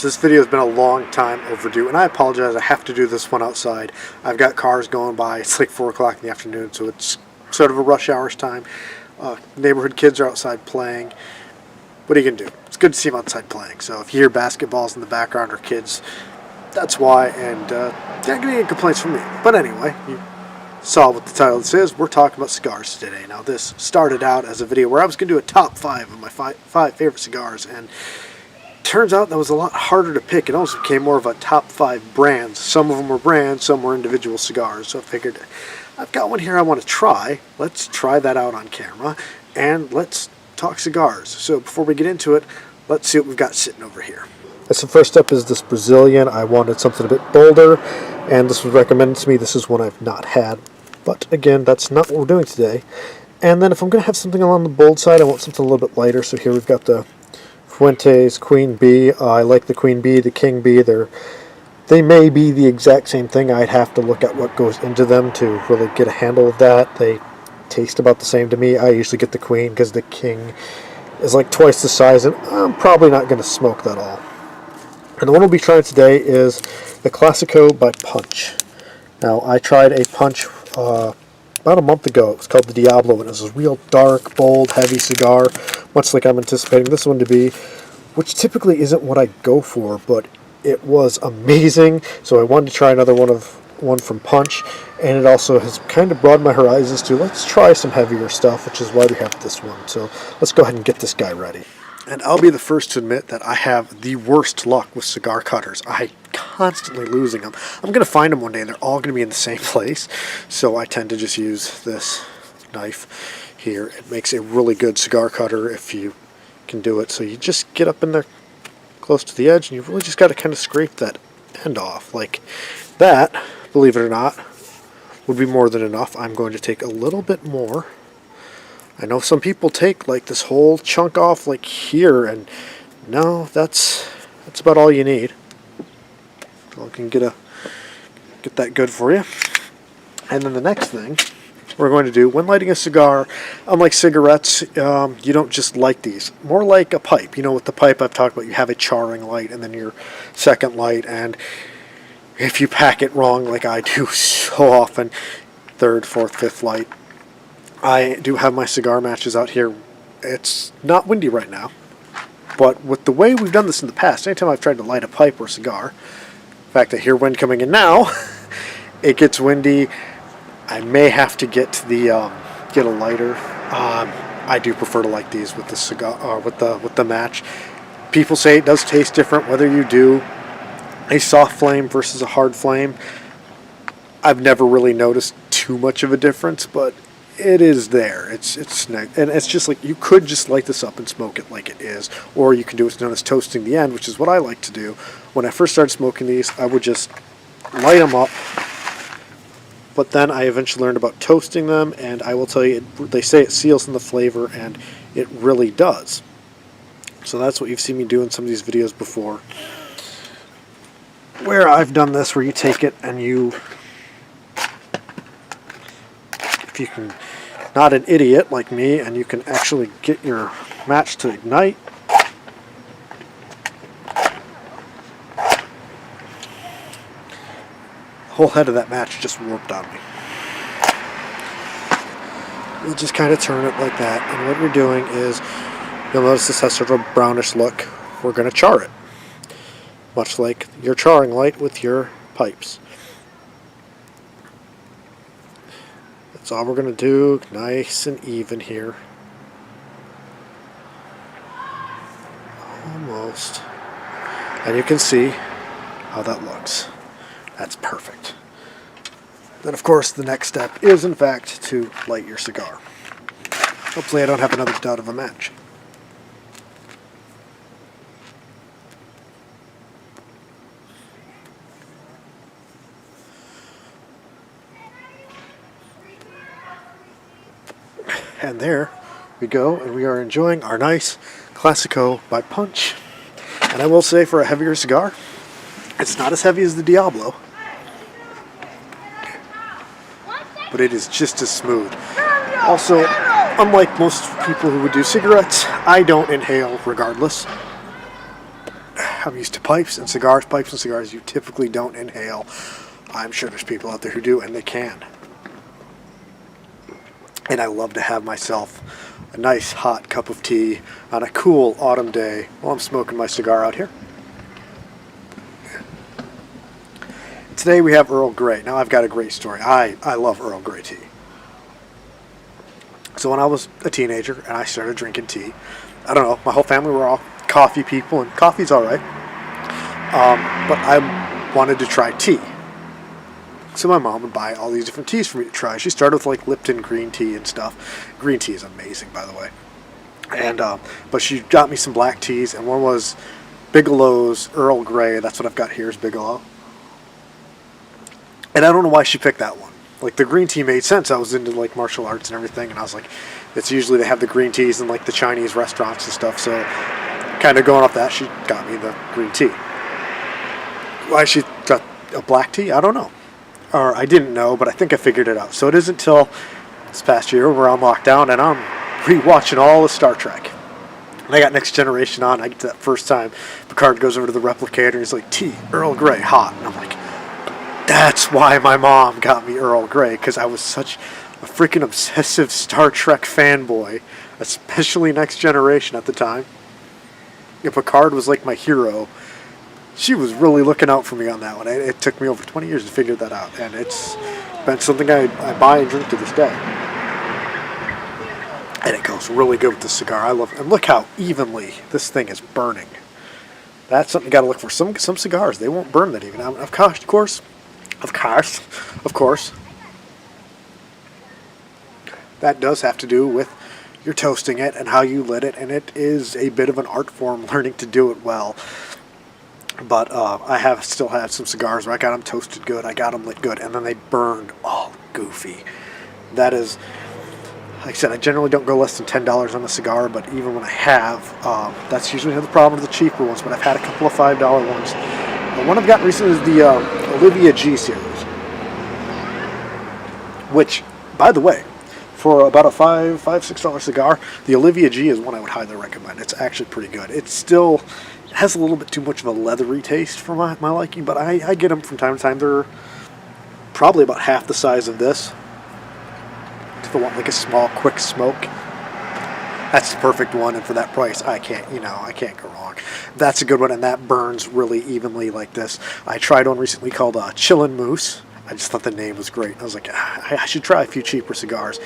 this video has been a long time overdue, and I apologize. I have to do this one outside. I've got cars going by. It's like 4 o'clock in the afternoon, so it's sort of a rush hour's time. Neighborhood kids are outside playing. What are you going to do? It's good to see them outside playing. So if you hear basketballs in the background or kids, that's why, and you're not going to get complaints from me. But anyway, you saw what the title of this is. We're talking about cigars today. Now, this started out as a video where I was going to do a top 5 of my five favorite cigars, and turns out that was a lot harder to pick. It almost became more of a top 5 brands. Some of them were brands, some were individual cigars. So I figured, I've got one here I want to try. Let's try that out on camera, and let's talk cigars. So before we get into it, let's see what we've got sitting over here. So first up is this Brazilian. I wanted something a bit bolder, and this was recommended to me. This is one I've not had, but again, that's not what we're doing today. And then if I'm going to have something along the bold side, I want something a little bit lighter. So here we've got the Fuentes Queen Bee. I like the Queen Bee, the King Bee. They may be the exact same thing. I'd have to look at what goes into them to really get a handle of that. They taste about the same to me. I usually get the Queen because the King is like twice the size, and I'm probably not going to smoke that all. And the one we'll be trying today is the Classico by Punch. Now, I tried a Punch about a month ago. It was called the Diablo, and it was a real dark, bold, heavy cigar, much like I'm anticipating this one to be, which typically isn't what I go for, but it was amazing. So I wanted to try another one from Punch, and it also has kind of broadened my horizons to let's try some heavier stuff, which is why we have this one. So let's go ahead and get this guy ready. And I'll be the first to admit that I have the worst luck with cigar cutters. I constantly losing them. I'm going to find them one day and they're all going to be in the same place. So I tend to just use this knife here. It makes a really good cigar cutter if you can do it. So you just get up in there close to the edge and you really just got to kind of scrape that end off. Like that, believe it or not, would be more than enough. I'm going to take a little bit more. I know some people take like this whole chunk off like here, and no, that's about all you need. So I can get that good for you. And then the next thing we're going to do when lighting a cigar, unlike cigarettes, you don't just light these. More like a pipe. You know, with the pipe I've talked about, you have a charring light and then your second light, and if you pack it wrong like I do so often, third, fourth, fifth light. I do have my cigar matches out here. It's not windy right now, but with the way we've done this in the past, anytime I've tried to light a pipe or a cigar, in fact I hear wind coming in now, it gets windy. I may have to get a lighter. I do prefer to light these with the cigar with the match. People say it does taste different whether you do a soft flame versus a hard flame. I've never really noticed too much of a difference, but it is there. It's and it's just like you could just light this up and smoke it like it is, or you can do what's known as toasting the end, which is what I like to do. When I first started smoking these, I would just light them up, but then I eventually learned about toasting them, and I will tell you, they say it seals in the flavor, and it really does. So that's what you've seen me do in some of these videos before, where I've done this, where you take it and you, if you can, not an idiot like me, and you can actually get your match to ignite. The whole head of that match just warped on me. You'll just kind of turn it like that, and what you're doing is, you'll notice this has sort of a brownish look. We're going to char it, much like your charring light with your pipes. That's all we're going to do, nice and even here. Almost. And you can see how that looks. That's perfect. Then of course the next step is in fact to light your cigar. Hopefully I don't have another dud of a match. And there we go, and we are enjoying our nice Classico by Punch. And I will say, for a heavier cigar, it's not as heavy as the Diablo, but it is just as smooth. Also, unlike most people who would do cigarettes, I don't inhale regardless. I'm used to pipes and cigars. Pipes and cigars you typically don't inhale. I'm sure there's people out there who do, and they can. And I love to have myself a nice hot cup of tea on a cool autumn day while I'm smoking my cigar out here. Today we have Earl Grey. Now I've got a great story. I love Earl Grey tea. So when I was a teenager and I started drinking tea, I don't know, my whole family were all coffee people, and coffee's alright. But I wanted to try tea. So my mom would buy all these different teas for me to try. She started with like Lipton green tea and stuff. Green tea is amazing, by the way. And but she got me some black teas, and one was Bigelow's Earl Grey. That's what I've got here is Bigelow. And I don't know why she picked that one. Like the green tea made sense. I was into like martial arts and everything, and I was like, it's usually they have the green teas in like the Chinese restaurants and stuff. So kind of going off that, she got me the green tea. Why she got a black tea, I don't know. Or I didn't know, but I think I figured it out. So it isn't until this past year we're on lockdown and I'm rewatching all of Star Trek. And I got Next Generation on. I get to that first time Picard goes over to the replicator and he's like, tea, Earl Grey, hot. And I'm like, that's why my mom got me Earl Grey, because I was such a freaking obsessive Star Trek fanboy, especially Next Generation at the time. And Picard was like my hero. She was really looking out for me on that one. It took me over 20 years to figure that out, and it's been something I buy and drink to this day. And it goes really good with the cigar. I love it. And look how evenly this thing is burning. That's something you got to look for. Some cigars, they won't burn that even. Of course. That does have to do with your toasting it and how you lit it, and it is a bit of an art form learning to do it well. But I have still had some cigars where I got them toasted good, I got them lit good, and then they burned all goofy. That is, like I said, I generally don't go less than $10 on a cigar, but even when I have, that's usually the problem with the cheaper ones, but I've had a couple of $5 ones. The one I've gotten recently is the Olivia G series, which, by the way, for about a $6 cigar, the Olivia G is one I would highly recommend. It's actually pretty good. It has a little bit too much of a leathery taste for my liking, but I get them from time to time. They're probably about half the size of this. If I want like a small, quick smoke, that's the perfect one, and for that price, I can't go wrong. That's a good one, and that burns really evenly like this. I tried one recently called Chillin' Moose. I just thought the name was great. I was like, I should try a few cheaper cigars.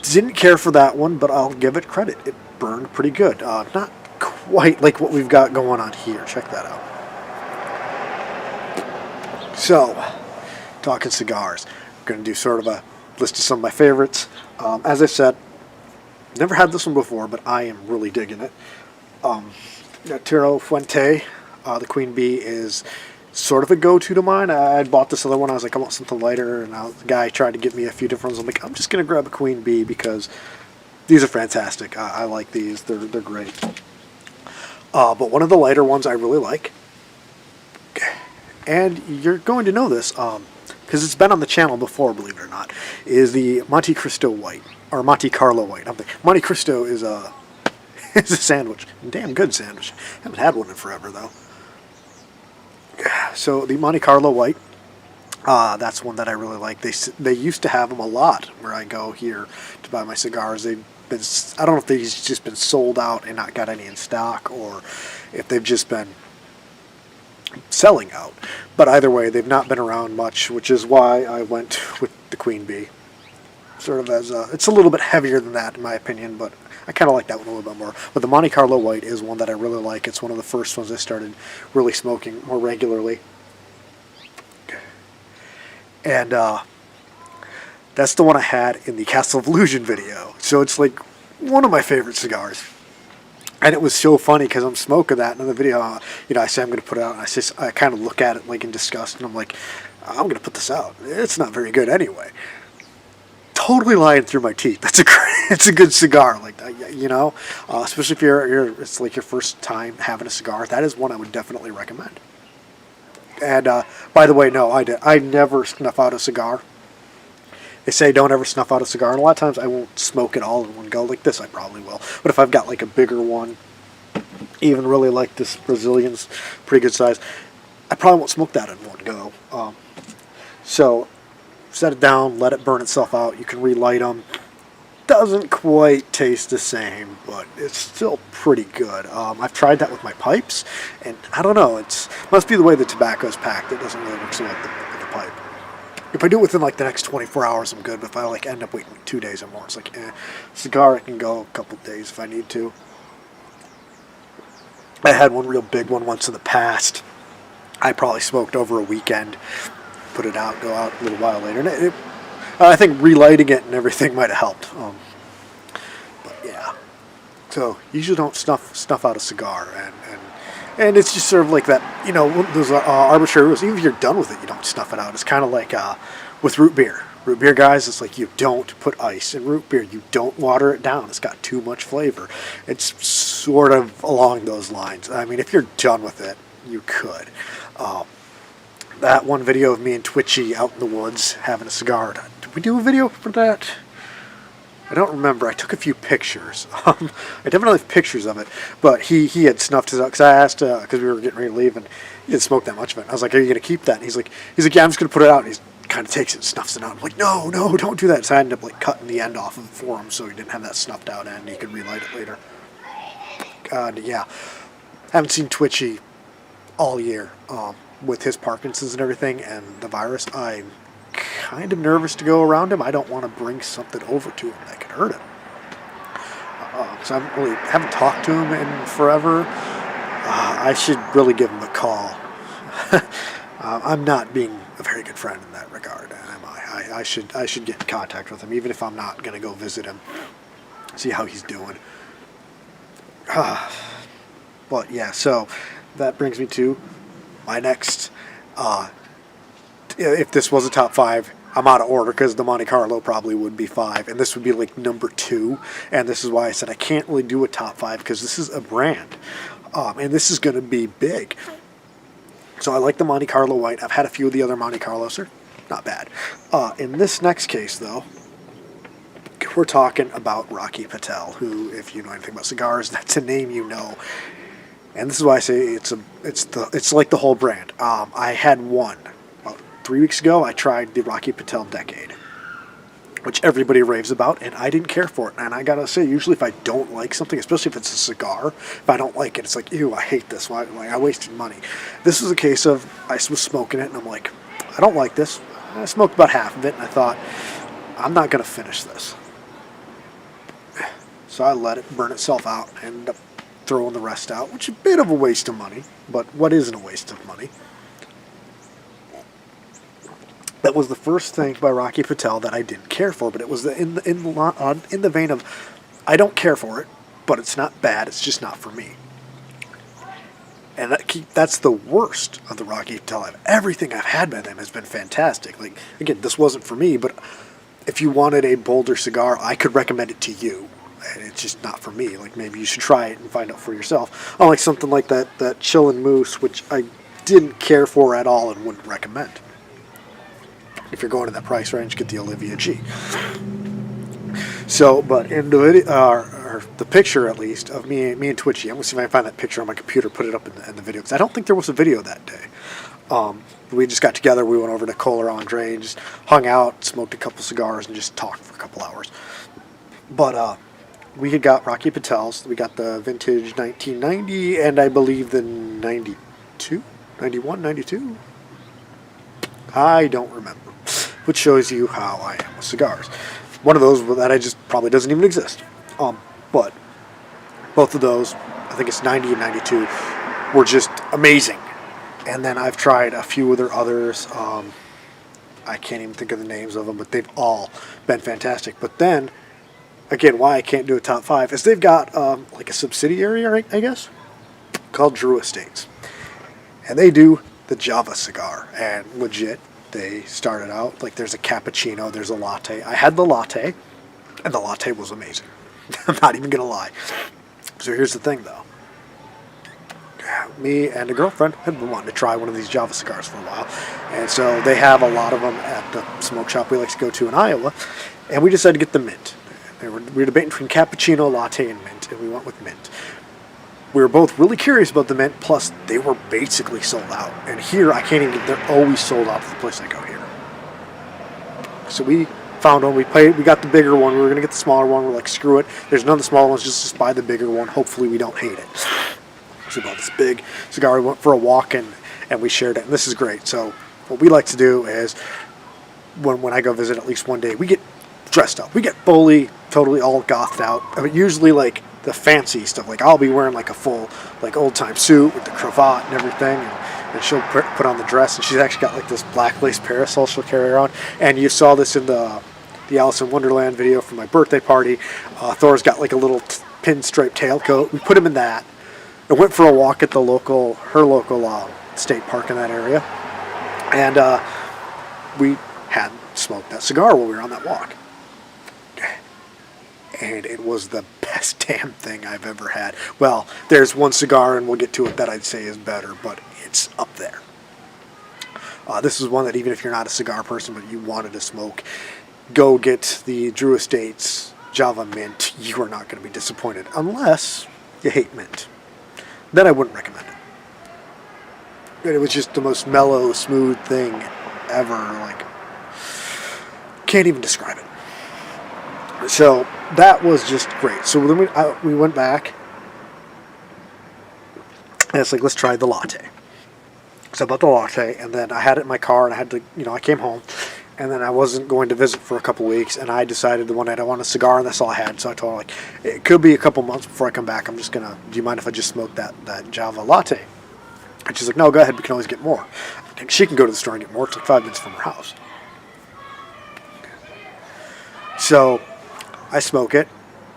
Didn't care for that one, but I'll give it credit. It burned pretty good. Not quite like what we've got going on here. Check that out. So, talking cigars. I'm going to do sort of a list of some of my favorites. As I said, never had this one before, but I am really digging it. Tierra Fuente, the Queen Bee, is sort of a go-to to mine. I bought this other one. I was like, I want something lighter, and the guy tried to give me a few different ones. I'm like, I'm just going to grab a Queen Bee because these are fantastic. I like these. They're great. But one of the lighter ones I really like, and you're going to know this because it's been on the channel before, believe it or not, is the Monte Cristo White, or Monte Carlo White. Monte Cristo is a sandwich. A damn good sandwich. Haven't had one in forever, though. So the Monte Carlo White, that's one that I really like. They used to have them a lot where I go here to buy my cigars. I don't know if they've just been sold out and not got any in stock, or if they've just been selling out. But either way, they've not been around much, which is why I went with the Queen Bee. Sort of as it's a little bit heavier than that in my opinion, but I kind of like that one a little bit more. But the Monte Carlo White is one that I really like. It's one of the first ones I started really smoking more regularly. And that's the one I had in the Castle of Illusion video. So it's like one of my favorite cigars. And it was so funny because I'm smoking that, and in the video, I say I'm going to put it out, and I kind of look at it like in disgust, and I'm like, I'm going to put this out. It's not very good anyway. Totally lying through my teeth. It's a good cigar, like especially if it's like your first time having a cigar. That is one I would definitely recommend. And by the way, no, I never snuff out a cigar. They say don't ever snuff out a cigar, and a lot of times I won't smoke it all in one go. Like this, I probably will. But if I've got like a bigger one, Even really like this Brazilian's pretty good size. I probably won't smoke that in one go. So set it down, let it burn itself out. You can relight them. Doesn't quite taste the same, but it's still pretty good. I've tried that with my pipes, and I don't know. It must be the way the tobacco's packed. It doesn't really work so well with the pipe. If I do it within like the next 24 hours, I'm good. But if I like end up waiting 2 days or more, it's like, cigar, I can go a couple days if I need to. I had one real big one once in the past. I probably smoked over a weekend, put it out, go out a little while later, and I think relighting it and everything might have helped. But yeah, so usually don't snuff out a cigar, and it's just sort of like that, those arbitrary rules. Even if you're done with it, you don't snuff it out. It's kind of like with root beer. Root beer, guys, it's like you don't put ice in root beer. You don't water it down. It's got too much flavor. It's sort of along those lines. I mean, if you're done with it, you could. That one video of me and Twitchy out in the woods having a cigar. Did we do a video for that? I don't remember. I took a few pictures. I definitely have pictures of it. But he had snuffed his out because I asked because we were getting ready to leave and he didn't smoke that much of it. I was like, "Are you going to keep that?" And he's like, "Yeah, I'm just going to put it out." And he kind of takes it and snuffs it out. I'm like, "No, don't do that." So I ended up like cutting the end off of it for him so he didn't have that snuffed out end. He could relight it later. Yeah, haven't seen Twitchy all year with his Parkinson's and everything and the virus. I'm kind of nervous to go around him. I don't want to bring something over to him that could hurt him. So I haven't talked to him in forever. I should really give him a call. I'm not being a very good friend in that regard, am I? I should get in contact with him, even if I'm not going to go visit him, see how he's doing. But yeah, so that brings me to my next. If this was a top 5, I'm out of order because the Monte Carlo probably would be 5, and this would be like number 2. And this is why I said I can't really do a top 5 because this is a brand, and this is going to be big. So I like the Monte Carlo White. I've had a few of the other Monte Carlos. They're not bad. In this next case, though, we're talking about Rocky Patel, who, if you know anything about cigars, that's a name you know. And this is why I say it's like the whole brand. I had one about 3 weeks ago. I tried the Rocky Patel Decade, which everybody raves about, and I didn't care for it. And I gotta say, usually if I don't like something, especially if it's a cigar, if I don't like it, it's like, ew, I hate this. Why? I wasted money. This was a case of I was smoking it, and I'm like, I don't like this. And I smoked about half of it, and I thought, I'm not gonna finish this. So I let it burn itself out and ended up throwing the rest out, which is a bit of a waste of money. But what isn't a waste of money? That was the first thing by Rocky Patel that I didn't care for, but it was in the vein of I don't care for it, but it's not bad. It's just not for me. And that's the worst of the Rocky Patel. Everything I've had by them has been fantastic. Like, again, this wasn't for me, but if you wanted a bolder cigar, I could recommend it to you. And it's just not for me. Like, maybe you should try it and find out for yourself. Unlike something like that Chillin' Moose, which I didn't care for at all and wouldn't recommend. If you're going to that price range, get the Olivia G. So, but in the video, or the picture at least, of me and Twitchy, I'm going to see if I can find that picture on my computer, put it up in the video, because I don't think there was a video that day. We just got together, we went over to Kohler Andre, and just hung out, smoked a couple cigars, and just talked for a couple hours. But, we had got Rocky Patel's, we got the vintage 1990, and I believe the 92? 91, 92? I don't remember. Which shows you how I am with cigars. One of those that I just probably doesn't even exist. But both of those, I think it's 90 and 92, were just amazing. And then I've tried a few of their others. I can't even think of the names of them, but they've all been fantastic. But then, again, why I can't do a top 5 is they've got like a subsidiary, I guess, called Drew Estates. And they do the Java cigar, and legit, they started out like there's a cappuccino, there's a latte. I had the latte, and the latte was amazing. I'm not even gonna lie. So here's the thing, though. Me and a girlfriend had been wanting to try one of these Java cigars for a while, and so they have a lot of them at the smoke shop we like to go to in Iowa, and we decided to get the mint. We were debating between cappuccino, latte, and mint, and we went with mint. we were both really curious about the mint, plus they were basically sold out. And here, I can't even get, they're always sold out to the place I go here. So we found one, we got the bigger one, we were going to get the smaller one, we're like, screw it, there's none of the smaller ones, just buy the bigger one, hopefully we don't hate it. So we bought this big cigar, we went for a walk, and we shared it, and this is great. So what we like to do is, when I go visit at least one day, we get dressed up, we get fully, totally all gothed out. I mean, usually like the fancy stuff, like I'll be wearing like a full like old time suit with the cravat and everything, and she'll put on the dress, and she's actually got like this black lace parasol she'll carry around. And you saw this in the Alice in Wonderland video from my birthday party. Thor's got like a little pinstripe tailcoat. We put him in that and went for a walk at her local state park in that area, and we had smoked that cigar while we were on that walk. And it was the best damn thing I've ever had. Well, there's one cigar, and we'll get to it, that I'd say is better, but it's up there. This is one that even if you're not a cigar person, but you wanted to smoke, go get the Drew Estates Java Mint. You are not going to be disappointed, unless you hate mint. Then I wouldn't recommend it. It was just the most mellow, smooth thing ever. Like, can't even describe it. So that was just great. So then we went back, and it's like, let's try the latte. So I bought the latte, and then I had it in my car, and I had to, I came home, and then I wasn't going to visit for a couple weeks, and I decided the one night I wanted a cigar, and that's all I had. So I told her, like, it could be a couple months before I come back. I'm just gonna, do you mind if I just smoke that Java latte? And she's like, no, go ahead, we can always get more. She can go to the store and get more. It's like 5 minutes from her house. So I smoke it,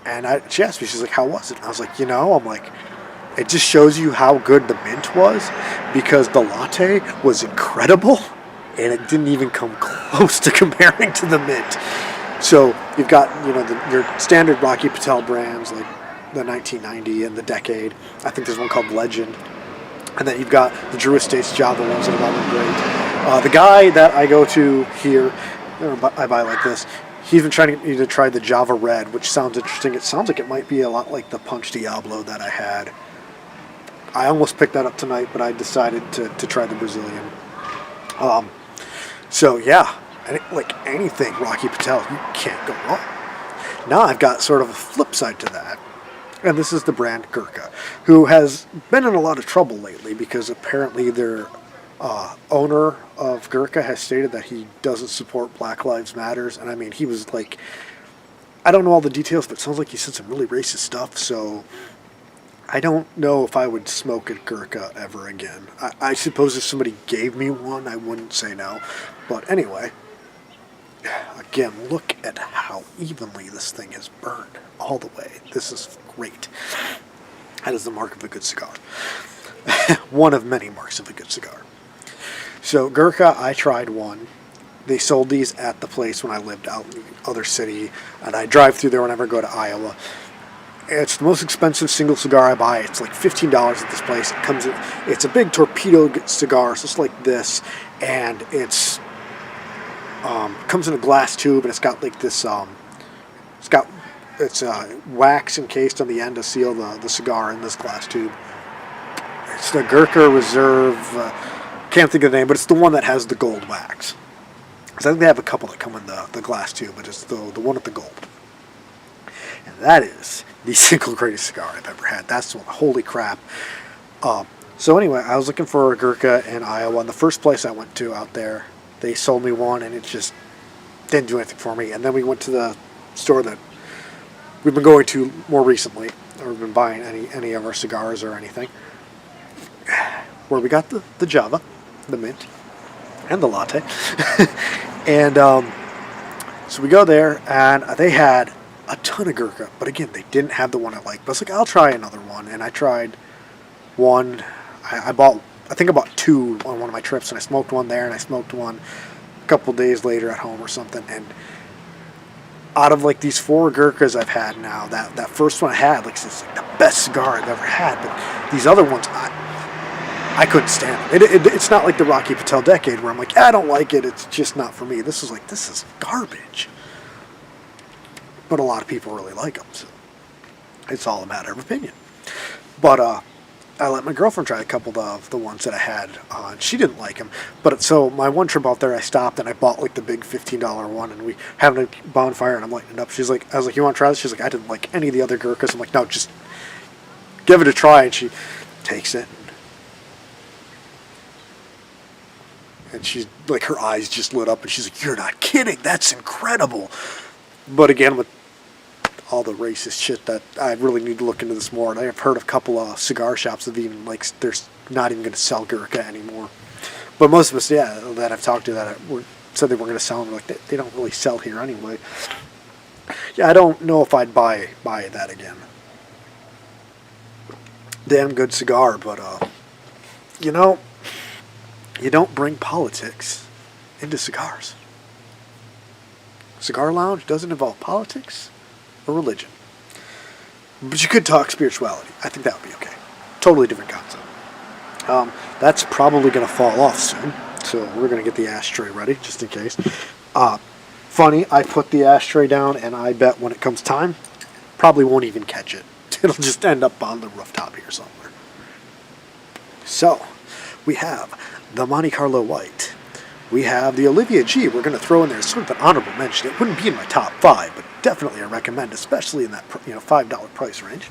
and she asked me, she's like, how was it? And I was like, I'm like, it just shows you how good the mint was, because the latte was incredible, and it didn't even come close to comparing to the mint. So you've got, your standard Rocky Patel brands, like the 1990 and the Decade. I think there's one called Legend. And then you've got the Drew Estates Java ones that have all been great. The guy that I go to here, I buy like this, he's been trying to get me to try the Java Red, which sounds interesting. It sounds like it might be a lot like the Punch Diablo that I had. I almost picked that up tonight, but I decided to try the Brazilian. So yeah, like anything Rocky Patel, you can't go wrong. Now I've got sort of a flip side to that, and this is the brand Gurkha, who has been in a lot of trouble lately because apparently their owner of Gurkha has stated that he doesn't support Black Lives Matters. And I mean, he was like, I don't know all the details, but it sounds like he said some really racist stuff. So I don't know if I would smoke a Gurkha ever again. I suppose if somebody gave me one, I wouldn't say no. But anyway, again, look at how evenly this thing is burned all the way. This is great. That is the mark of a good cigar. One of many marks of a good cigar. So Gurkha, I tried one. They sold these at the place when I lived out in the other city, and I drive through there whenever I go to Iowa. It's the most expensive single cigar I buy. It's like $15 at this place. It's a big torpedo cigar, so it's like this, and it's comes in a glass tube, and it's got like this. It's wax encased on the end to seal the cigar in this glass tube. It's the Gurkha Reserve. Can't think of the name, but it's the one that has the gold wax. Because I think they have a couple that come in the glass tube, but it's the one with the gold. And that is the single greatest cigar I've ever had. That's the one. Holy crap. So anyway, I was looking for a Gurkha in Iowa, and the first place I went to out there, they sold me one, and it just didn't do anything for me. And then we went to the store that we've been going to more recently, or we've been buying any of our cigars or anything, where we got the Java, the mint, and the latte. And so we go there, and they had a ton of Gurkha, but again, they didn't have the one I liked. But I was like, I'll try another one, and I tried one. I think I bought two on one of my trips, and I smoked one there, and I smoked one a couple days later at home or something. And out of like these 4 Gurkhas I've had now, that first one I had, like, it's like the best cigar I've ever had. But these other ones, I couldn't stand it. It's not like the Rocky Patel Decade where I'm like, I don't like it. It's just not for me. This is garbage. But a lot of people really like them, so it's all a matter of opinion. But I let my girlfriend try a couple of the ones that I had, and she didn't like them. But so my one trip out there, I stopped and I bought like the big $15 one, and we having a bonfire, and I'm lighting it up. She's like, I was like, you want to try this? She's like, I didn't like any of the other Gurkhas. I'm like, no, just give it a try. And she takes it, and she's like, her eyes just lit up, and she's like, you're not kidding, that's incredible. But again, with all the racist shit, that I really need to look into this more. And I've heard of a couple of cigar shops that even like they're not even going to sell Gurkha anymore. But most of us, yeah, that I've talked to that said they weren't going to sell them. Like they don't really sell here anyway. Yeah, I don't know if I'd buy that again. Damn good cigar, but you know, you don't bring politics into cigars. Cigar lounge doesn't involve politics or religion. But you could talk spirituality. I think that would be okay. Totally different concept. That's probably going to fall off soon, so we're going to get the ashtray ready, just in case. Funny, I put the ashtray down, and I bet when it comes time, probably won't even catch it. It'll just end up on the rooftop here somewhere. So, we have the Monte Carlo White. We have the Olivia G. We're going to throw in there sort of an honorable mention. It wouldn't be in my top 5, but definitely I recommend, especially in that $5 price range.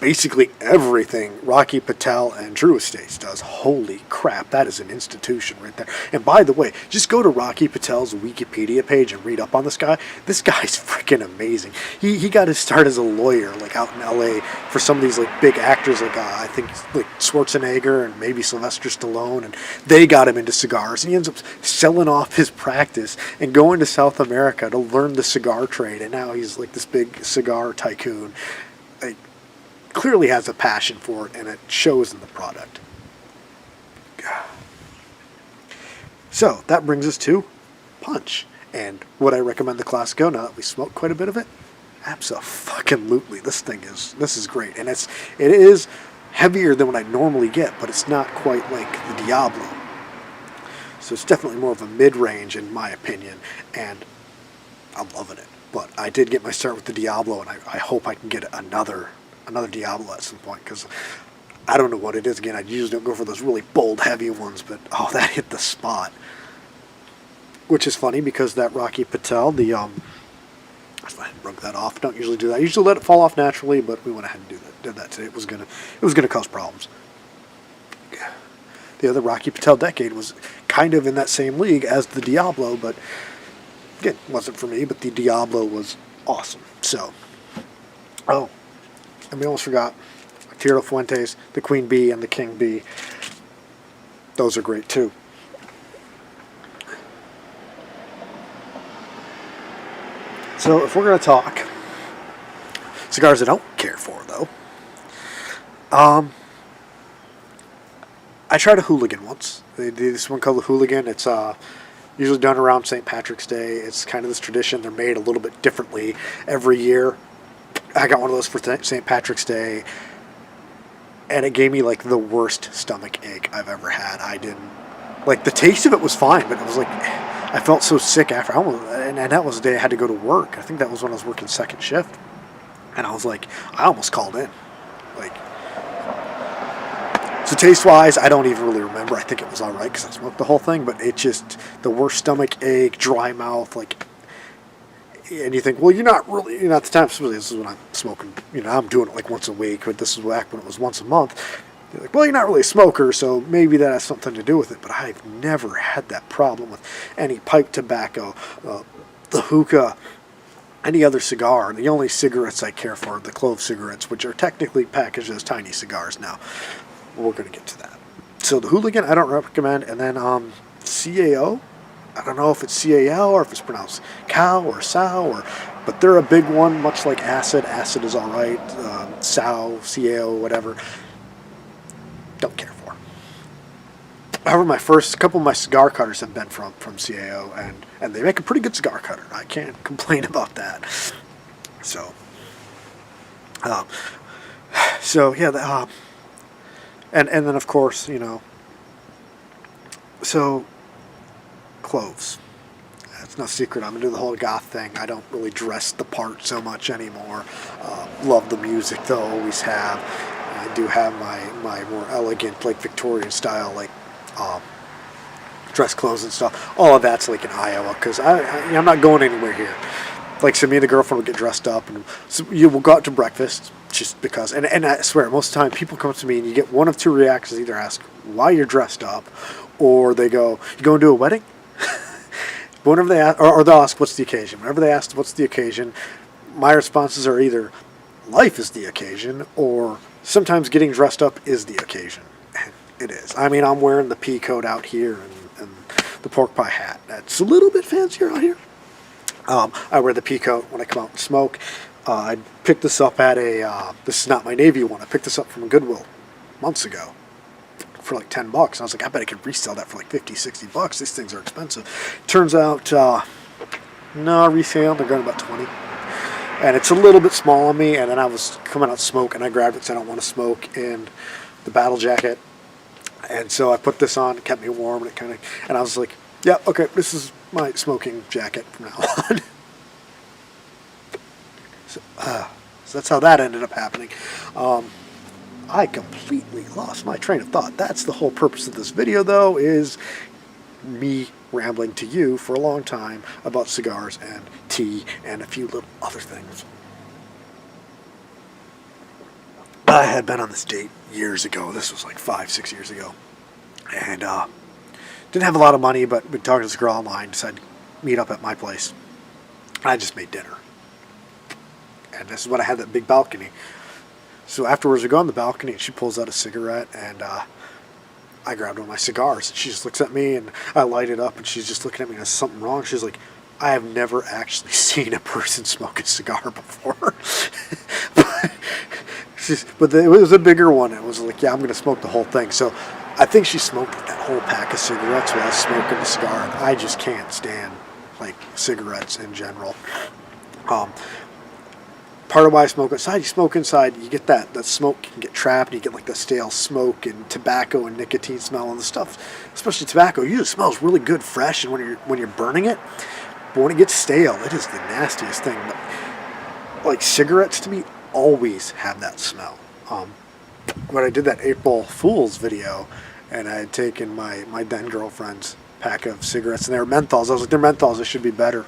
Basically everything Rocky Patel and Drew Estates does. Holy crap, that is an institution right there. And by the way, just go to Rocky Patel's Wikipedia page and read up on this guy. This guy's freaking amazing. He got his start as a lawyer, like out in LA, for some of these like big actors, like I think like Schwarzenegger and maybe Sylvester Stallone, and they got him into cigars. And he ends up selling off his practice and going to South America to learn the cigar trade. And now he's like this big cigar tycoon. Like, clearly has a passion for it, and it shows in the product. So that brings us to Punch, and would I recommend the Classico now that we smoked quite a bit of it? Absolutely. This is great, and it is heavier than what I normally get, but it's not quite like the Diablo. So it's definitely more of a mid-range in my opinion, and I'm loving it. But I did get my start with the Diablo, and I hope I can get another Diablo at some point, because I don't know what it is. Again, I usually don't go for those really bold, heavy ones, but that hit the spot. Which is funny, because that Rocky Patel, I broke that off. Don't usually do that. I usually let it fall off naturally, but we went ahead and did that today. It was gonna cause problems. The other Rocky Patel Decade was kind of in that same league as the Diablo, but again, wasn't for me. But the Diablo was awesome. So, and we almost forgot Tierra Fuentes, the Queen Bee, and the King Bee. Those are great too. So if we're going to talk cigars I don't care for, though, I tried a Hooligan once. They do this one called the Hooligan. It's usually done around St. Patrick's Day. It's kind of this tradition. They're made a little bit differently every year. I got one of those for St. Patrick's Day, and it gave me like the worst stomach ache I've ever had. I didn't like the taste of it was fine, but it was like I felt so sick after. And that was the day I had to go to work. I think that was when I was working second shift, and I was like, I almost called in. Like, so taste wise, I don't even really remember. I think it was all right because I smoked the whole thing, but it just the worst stomach ache, dry mouth, like. And you think, well, you're not at the time, especially this is when I'm smoking, I'm doing it like once a week, but this is back when it was once a month. You're like, well, you're not really a smoker, so maybe that has something to do with it, but I've never had that problem with any pipe tobacco, the hookah, any other cigar. The only cigarettes I care for are the clove cigarettes, which are technically packaged as tiny cigars now. We're going to get to that. So the Hooligan, I don't recommend, and then CAO, I don't know if it's CAL or if it's pronounced cow or sow, but they're a big one, much like Acid. Acid is all right. Sow, CAO, whatever. Don't care for. However, my first couple of my cigar cutters have been from CAO, and they make a pretty good cigar cutter. I can't complain about that. So, yeah, and then of course, so. Cloves. it's no secret. I'm into the whole goth thing. I don't really dress the part so much anymore. Love the music, though, always have. I do have my more elegant, like Victorian style, like dress clothes and stuff. All of that's like in Iowa, because I'm not going anywhere here. Like, so me and the girlfriend would get dressed up, and so you will go out to breakfast just because. And I swear, most of the time people come to me and you get one of two reactions. Either ask why you're dressed up, or they go, "You going to a wedding?" But whenever they ask, or they'll ask, "What's the occasion?" Whenever they ask, "What's the occasion?" my responses are either, "Life is the occasion," or sometimes getting dressed up is the occasion. And it is. I mean, I'm wearing the pea coat out here and the pork pie hat. That's a little bit fancier out here. I wear the pea coat when I come out and smoke. I picked this up at this is not my Navy one. I picked this up from a Goodwill months ago for like $10. I was like, I bet I could resell that for like $50-$60. These things are expensive. Turns out, no, resale, they're going about 20. And it's a little bit small on me, and then I was coming out to smoke, and I grabbed it because I don't want to smoke in the battle jacket. And so I put this on, it kept me warm, and I was like, yeah, okay, this is my smoking jacket from now on. So that's how that ended up happening. I completely lost my train of thought. That's the whole purpose of this video, though, is me rambling to you for a long time about cigars and tea and a few little other things. I had been on this date years ago. This was like 5-6 years ago. And didn't have a lot of money, but been talking to this girl online, decided to meet up at my place. I just made dinner. And this is when I had that big balcony. So afterwards we go on the balcony and she pulls out a cigarette, and I grabbed one of my cigars. She just looks at me and I light it up, and she's just looking at me and there's something wrong. She's like, I have never actually seen a person smoke a cigar before. but it was a bigger one. It was like, yeah, I'm going to smoke the whole thing. So I think she smoked that whole pack of cigarettes while I was smoking the cigar. And I just can't stand like cigarettes in general. Part of why I smoke outside, you smoke inside, you get that smoke can get trapped, and you get like the stale smoke and tobacco and nicotine smell and the stuff. Especially tobacco, usually smells really good fresh, and when you're burning it, but when it gets stale, it is the nastiest thing. But like cigarettes to me always have that smell. When I did that April Fool's video, and I had taken my then girlfriend's pack of cigarettes, and they were menthols. I was like, they're menthols, they should be better.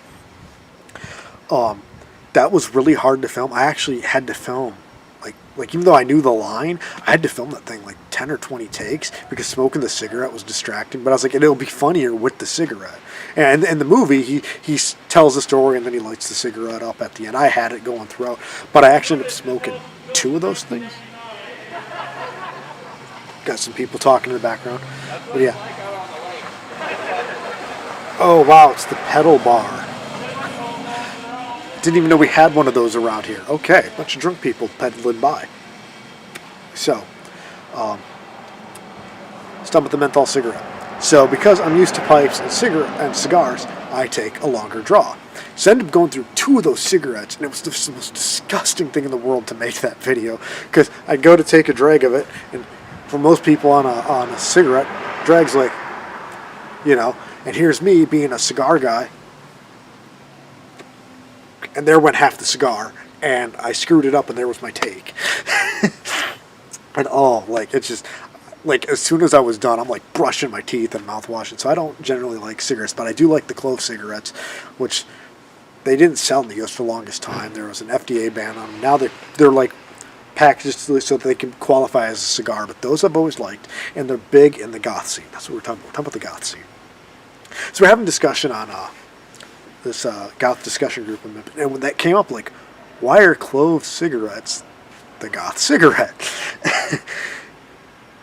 That was really hard to film. I actually had to film, like even though I knew the line, I had to film that thing like 10 or 20 takes because smoking the cigarette was distracting. But I was like, it'll be funnier with the cigarette. And in the movie, he tells the story and then he lights the cigarette up at the end. I had it going throughout, but I actually ended up smoking 2 of those things. Got some people talking in the background, but yeah. Oh wow, it's the pedal bar. Didn't even know we had one of those around here. Okay, a bunch of drunk people pedaling by. So, stop with the menthol cigarette. So, because I'm used to pipes and cigars, I take a longer draw. So I ended up going through 2 of those cigarettes, and it was the most disgusting thing in the world to make that video, because I'd go to take a drag of it, and for most people on a cigarette, drag's like, and here's me being a cigar guy, and there went half the cigar, and I screwed it up, and there was my take. And it's just, like, as soon as I was done, I'm like brushing my teeth and mouthwashing. So I don't generally like cigarettes, but I do like the clove cigarettes, which they didn't sell in the U.S. for the longest time. There was an FDA ban on them. Now they're like packaged so that they can qualify as a cigar, but those I've always liked, and they're big in the goth scene. That's what we're talking about. We're talking about the goth scene. So we're having a discussion on this goth discussion group, and when that came up, like, why are clove cigarettes the goth cigarette?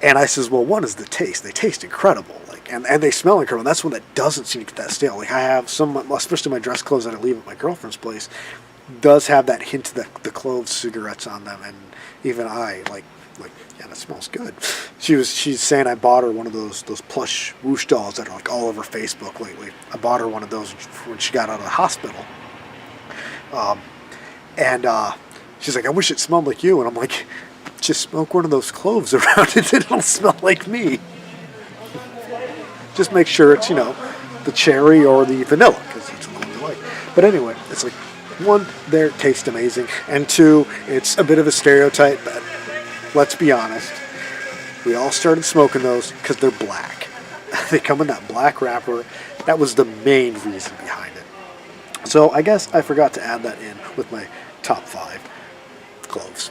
And I says, well, one is the taste. They taste incredible, like, and they smell incredible. That's one that doesn't seem to get that stale. Like, I have some, especially my dress clothes that I leave at my girlfriend's place, does have that hint of the clove cigarettes on them, and even I like, yeah, that smells good. She's saying I bought her one of those plush whoosh dolls that are like all over Facebook lately. I bought her one of those when she got out of the hospital. And she's like, I wish it smelled like you. And I'm like, just smoke one of those cloves around it and it'll smell like me. Just make sure it's, the cherry or the vanilla, because it's the one you like. But anyway, it's like, one, they taste amazing, and two, it's a bit of a stereotype, but let's be honest, we all started smoking those because they're black. They come in that black wrapper. That was the main reason behind it. So I guess I forgot to add that in with my top 5 cloves.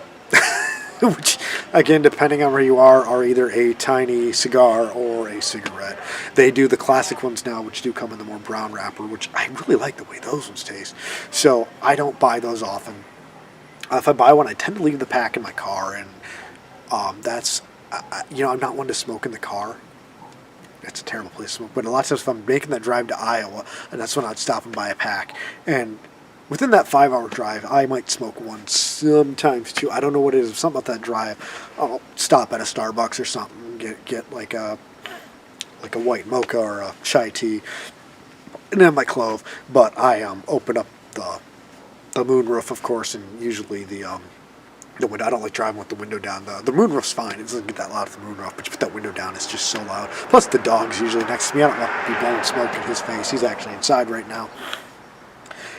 Which, again, depending on where you are either a tiny cigar or a cigarette. They do the classic ones now, which do come in the more brown wrapper, which I really like the way those ones taste. So I don't buy those often. If I buy one, I tend to leave the pack in my car, and I'm not one to smoke in the car. It's a terrible place to smoke. But a lot of times if I'm making that drive to Iowa, and that's when I'd stop and buy a pack. And within that 5-hour drive, I might smoke one, sometimes two. I don't know what it is. Something about that drive. I'll stop at a Starbucks or something, get like a white mocha or a chai tea, and then my clove. But I open up the moonroof, of course, and usually the window. I don't like driving with the window down. The moonroof's fine. It doesn't get that loud with the moonroof, but you put that window down, it's just so loud. Plus the dog's usually next to me. I don't want to be blowing smoke in his face. He's actually inside right now.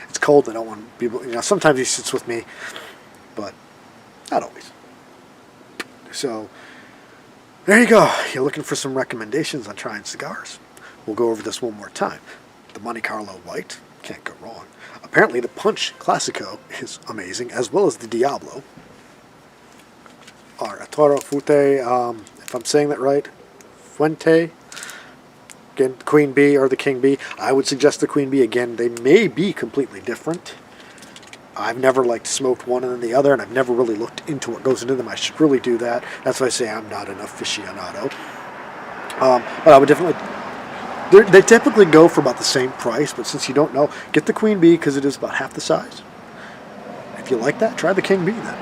It's cold. I don't want people. Sometimes he sits with me, but not always. So there you go. You're looking for some recommendations on trying cigars. We'll go over this one more time. The Monte Carlo White, can't go wrong. Apparently the Punch Classico is amazing, as well as the Diablo. Our Toro Fute, if I'm saying that right, Fuente. Again, Queen Bee or the King Bee. I would suggest the Queen Bee. Again, they may be completely different. I've never smoked one and then the other, and I've never really looked into what goes into them. I should really do that. That's why I say I'm not an aficionado. But I would definitely... They typically go for about the same price, but since you don't know, get the Queen Bee because it is about half the size. If you like that, try the King Bee then.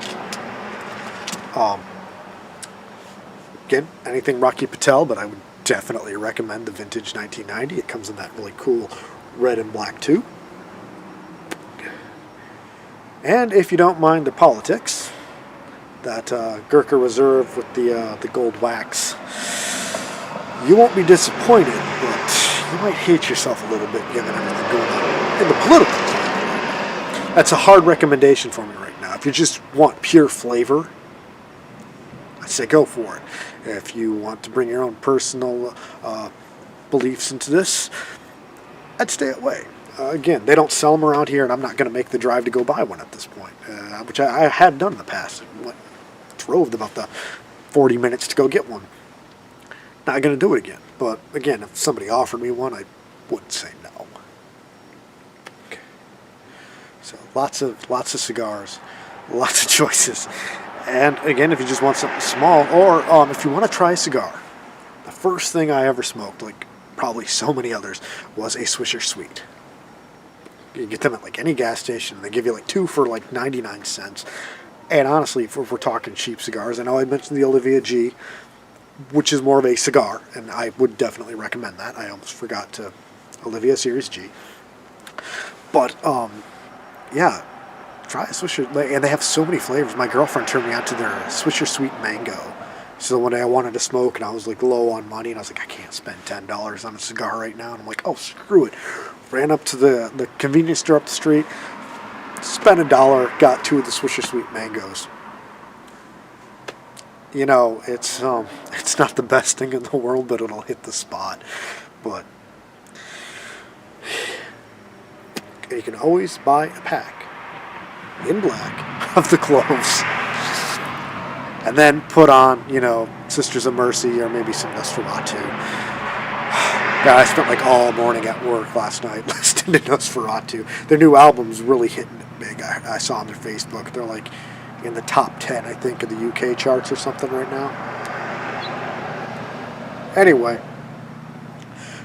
Again, anything Rocky Patel, but I would definitely recommend the vintage 1990. It comes in that really cool red and black too. And if you don't mind the politics, that Gurkha Reserve with the gold wax, you won't be disappointed, but you might hate yourself a little bit given everything going on in the political climate. That's a hard recommendation for me right now. If you just want pure flavor, I'd say go for it. If you want to bring your own personal beliefs into this, I'd stay away. Again, they don't sell them around here, and I'm not going to make the drive to go buy one at this point, which I had done in the past. Drove about the 40 minutes to go get one. Not going to do it again. But again, if somebody offered me one, I wouldn't say no. Okay. So lots of cigars, lots of choices. And again, if you just want something small, or if you want to try a cigar, the first thing I ever smoked, like probably so many others, was a Swisher Sweet. You get them at any gas station. They give you 2 for 99 cents. And honestly, if we're talking cheap cigars, I know I mentioned the Olivia G, which is more of a cigar, and I would definitely recommend that. I almost forgot to Olivia Series G. But, yeah. Try a Swisher, and they have so many flavors. My girlfriend turned me on to their Swisher Sweet Mango. So one day I wanted to smoke, and I was low on money, and I was I can't spend $10 on a cigar right now. And I'm oh, screw it. Ran up to the convenience store up the street, spent $1, got 2 of the Swisher Sweet Mangoes. It's not the best thing in the world, but it'll hit the spot. But you can always buy a pack in black of the cloves, and then put on, Sisters of Mercy or maybe some Nosferatu. God, I spent all morning at work last night listening to Nosferatu. Their new album's really hitting it big. I saw on their Facebook. They're in the top 10, I think, of the UK charts or something right now. Anyway,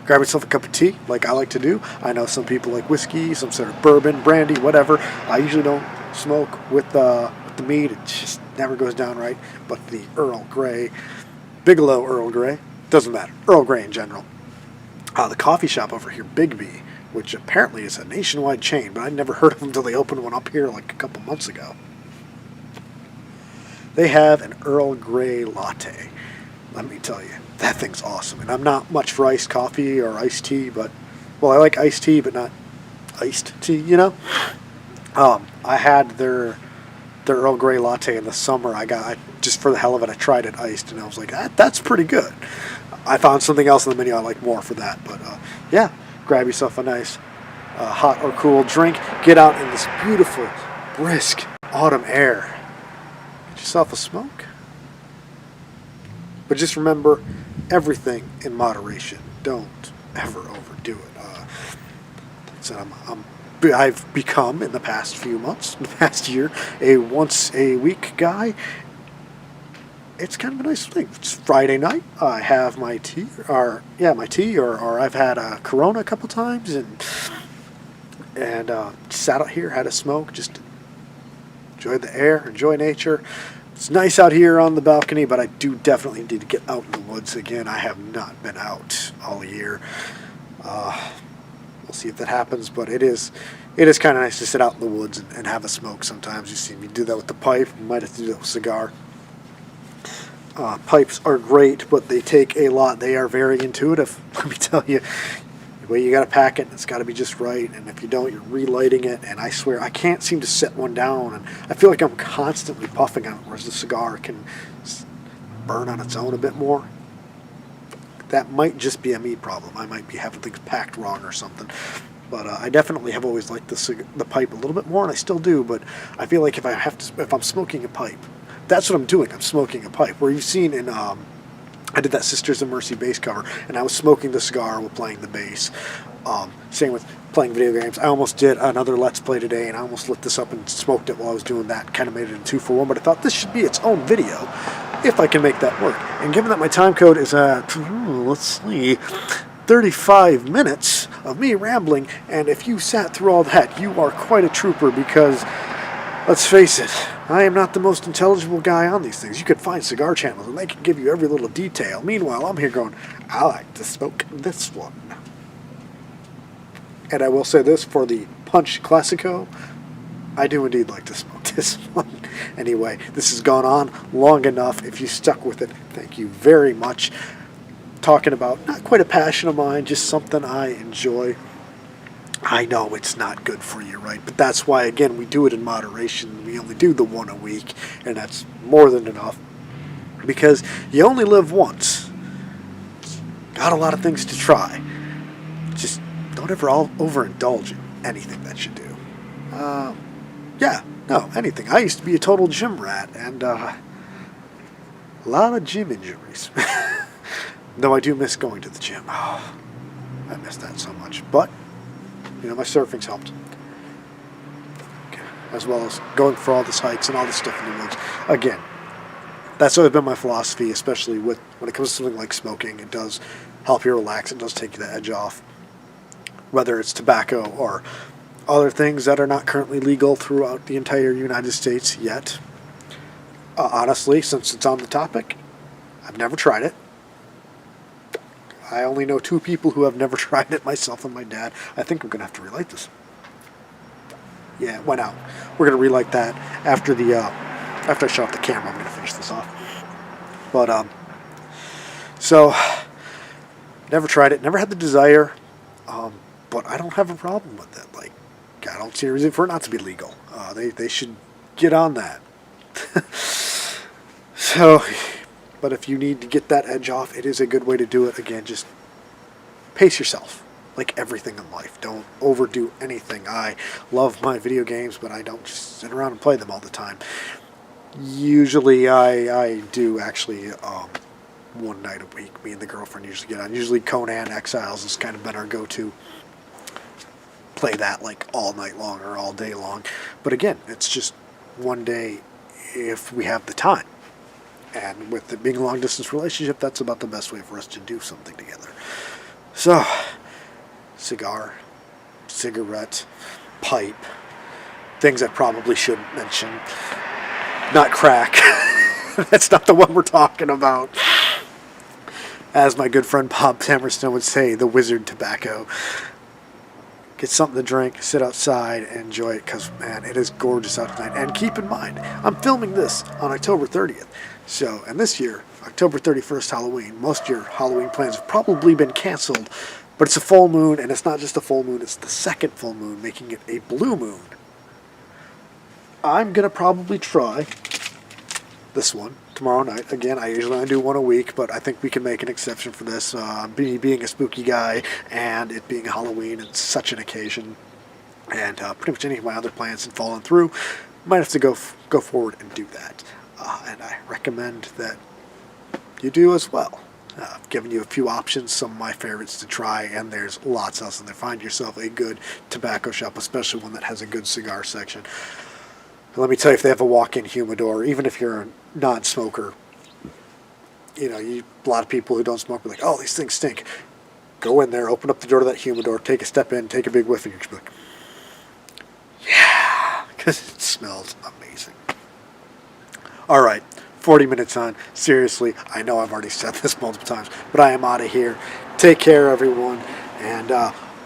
grab yourself a cup of tea, like I like to do. I know some people like whiskey, some sort of bourbon, brandy, whatever. I usually don't smoke with the meat. It just never goes down right. But the Earl Grey, Bigelow Earl Grey, doesn't matter. Earl Grey in general. The coffee shop over here, Big B, which apparently is a nationwide chain, but I'd never heard of them until they opened one up here a couple months ago. They have an Earl Grey latte. Let me tell you, that thing's awesome. And I'm not much for iced coffee or iced tea, but Well, I like iced tea, but not iced tea, you know? I had their Earl Grey latte in the summer. Just for the hell of it, I tried it iced, and I was like, that's pretty good. I found something else in the menu I like more for that. But yeah, grab yourself a nice hot or cool drink. Get out in this beautiful, brisk autumn air. Get yourself a smoke. But just remember, everything in moderation. Don't ever overdo it. So I've become, in the past few months, in the past year, a once-a-week guy. It's kind of a nice thing. It's Friday night. I have my tea, or I've had a Corona a couple times, and sat out here, had a smoke, just enjoyed the air, enjoy nature. It's nice out here on the balcony, but I do definitely need to get out in the woods again. I have not been out all year. We'll see if that happens, but it is kind of nice to sit out in the woods and have a smoke sometimes. You see me do that with the pipe. You might have to do that with a cigar. Pipes are great, but they take a lot. They are very intuitive. Let me tell you, the way you got to pack it, it's got to be just right. And if you don't, you're relighting it. And I swear, I can't seem to set one down. And I feel like I'm constantly puffing on it, whereas the cigar can burn on its own a bit more. That might just be a me problem. I might be having things packed wrong or something. But I definitely have always liked the pipe a little bit more, and I still do. But I feel like if I'm smoking a pipe, that's what I'm doing. I'm smoking a pipe. Where you've seen in, I did that Sisters of Mercy bass cover, and I was smoking the cigar while playing the bass. Same with playing video games. I almost did another Let's Play today, and I almost lit this up and smoked it while I was doing that. Kind of made it in 2-for-1, but I thought this should be its own video, if I can make that work. And given that my time code is at, let's see, 35 minutes of me rambling, and if you sat through all that, you are quite a trooper, because let's face it, I am not the most intelligible guy on these things. You could find cigar channels, and they can give you every little detail. Meanwhile, I'm here going, I like to smoke this one. And I will say this, for the Punch Classico, I do indeed like to smoke this one. Anyway, this has gone on long enough. If you stuck with it, thank you very much. Talking about not quite a passion of mine, just something I enjoy. I know it's not good for you, right? But that's why, again, we do it in moderation. We only do the one a week, and that's more than enough. Because you only live once. Got a lot of things to try. Just don't ever overindulge in anything that you do. Anything. I used to be a total gym rat, and a lot of gym injuries. Though I do miss going to the gym. Oh, I miss that so much. But my surfing's helped. Okay. As well as going for all this hikes and all this stuff in the woods. Again, that's always been my philosophy, especially when it comes to something like smoking. It does help you relax. It does take the edge off. Whether it's tobacco or other things that are not currently legal throughout the entire United States yet. Honestly, since it's on the topic, I've never tried it. I only know 2 people who have never tried it, myself and my dad. I think I'm going to have to relight this. Yeah, it went out. We're going to relight that after I shut off the camera. I'm going to finish this off. But, so, never tried it. Never had the desire. But I don't have a problem with it. Like, I don't see a reason for it not to be legal. They should get on that. So, but if you need to get that edge off, it is a good way to do it. Again, just pace yourself. Like everything in life. Don't overdo anything. I love my video games, but I don't just sit around and play them all the time. Usually I do actually one night a week. Me and the girlfriend usually get on. Usually Conan Exiles has kind of been our go-to. Play that like all night long or all day long. But again, it's just one day if we have the time. And with it being a long-distance relationship, that's about the best way for us to do something together. So, cigar, cigarette, pipe, things I probably shouldn't mention. Not crack. That's not the one we're talking about. As my good friend Bob Hammerstone would say, the wizard tobacco. Get something to drink, sit outside, and enjoy it, because, man, it is gorgeous out tonight. And keep in mind, I'm filming this on October 30th. So, and this year, October 31st, Halloween. Most of your Halloween plans have probably been canceled But it's a full moon, and it's not just a full moon, it's the second full moon, making it a blue moon. I'm going to probably try this one tomorrow night. Again, I usually only do one a week, but I think we can make an exception for this. Me being a spooky guy and it being Halloween and such an occasion, and pretty much any of my other plans and falling through, might have to go forward and do that. And I recommend that you do as well. I've given you a few options, some of my favorites to try, and there's lots else in there. Find yourself a good tobacco shop, especially one that has a good cigar section. And let me tell you, if they have a walk-in humidor, even if you're a non-smoker, a lot of people who don't smoke are like, oh, these things stink. Go in there, open up the door to that humidor, take a step in, take a big whiff, and you're just like, yeah, because it smells amazing. All right. 40 minutes on. Seriously, I know I've already said this multiple times, but I am out of here. Take care, everyone, and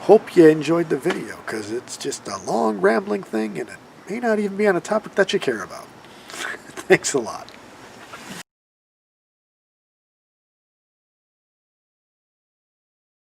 hope you enjoyed the video, because it's just a long, rambling thing, and it may not even be on a topic that you care about. Thanks a lot.